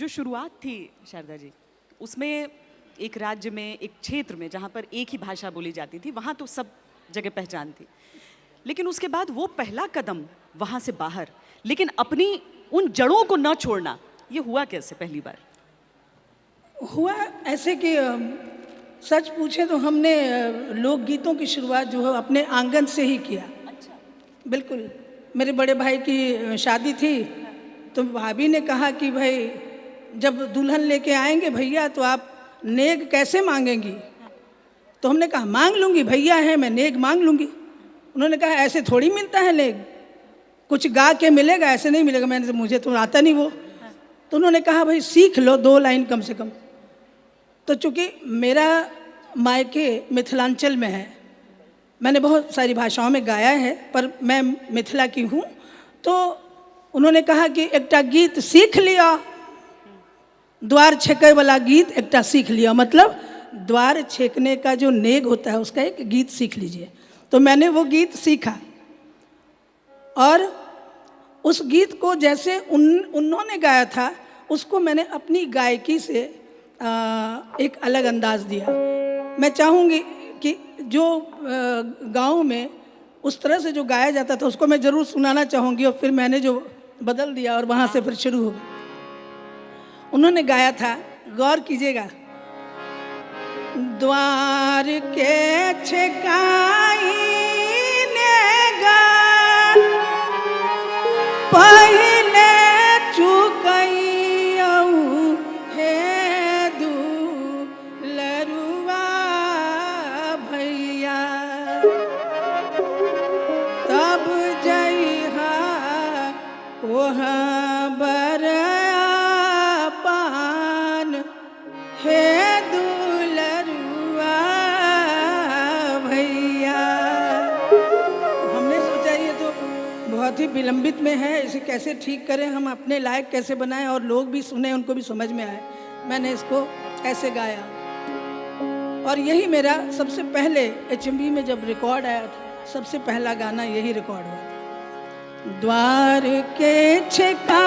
जो शुरुआत थी शारदा जी, उसमें एक राज्य में, एक क्षेत्र में जहाँ पर एक ही भाषा बोली जाती थी, वहाँ तो सब जगह पहचान थी। लेकिन उसके बाद वो पहला कदम वहाँ से बाहर, लेकिन अपनी उन जड़ों को न छोड़ना, ये हुआ कैसे पहली बार? हुआ ऐसे कि सच पूछे तो हमने लोकगीतों की शुरुआत जो है अपने आंगन से ही किया। अच्छा। बिल्कुल। मेरे बड़े भाई की शादी थी तो भाभी ने कहा कि भाई जब दुल्हन लेके आएंगे भैया तो आप नेग कैसे मांगेंगी? तो हमने कहा मांग लूँगी, भैया हैं, मैं नेग मांग लूँगी। उन्होंने कहा ऐसे थोड़ी मिलता है नेग, कुछ गा के मिलेगा, ऐसे नहीं मिलेगा। मैंने मुझे तो आता नहीं वो। तो उन्होंने कहा भाई सीख लो 2 लाइन कम से कम। तो चूँकि मेरा मायके मिथिलांचल में है, मैंने बहुत सारी भाषाओं में गाया है पर मैं मिथिला की हूँ, तो उन्होंने कहा कि एकटा गीत सीख लिया, द्वार छेके वाला गीत एकटा सीख लिया, मतलब द्वार छेकने का जो नेग होता है उसका एक गीत सीख लीजिए। तो मैंने वो गीत सीखा और उस गीत को जैसे उन्होंने गाया था उसको मैंने अपनी गायकी से एक अलग अंदाज दिया। मैं चाहूँगी कि जो गांव में उस तरह से जो गाया जाता था उसको मैं ज़रूर सुनाना चाहूँगी, और फिर मैंने जो बदल दिया और वहाँ से फिर शुरू हो गया। उन्होंने गाया था, गौर कीजिएगा, द्वार के छेकाई नेगा पहले चुकई हे दुलरुआ भैया, तब जइहा कोहबर पान हे दुलरुआ भैया। हमने सोचा ये तो बहुत ही विलंबित में है, इसे कैसे ठीक करें, हम अपने लायक कैसे बनाएं और लोग भी सुने, उनको भी समझ में आए। मैंने इसको ऐसे गाया और यही मेरा सबसे पहले HMV में जब रिकॉर्ड आया था, सबसे पहला गाना यही रिकॉर्ड हुआ। द्वार के छेका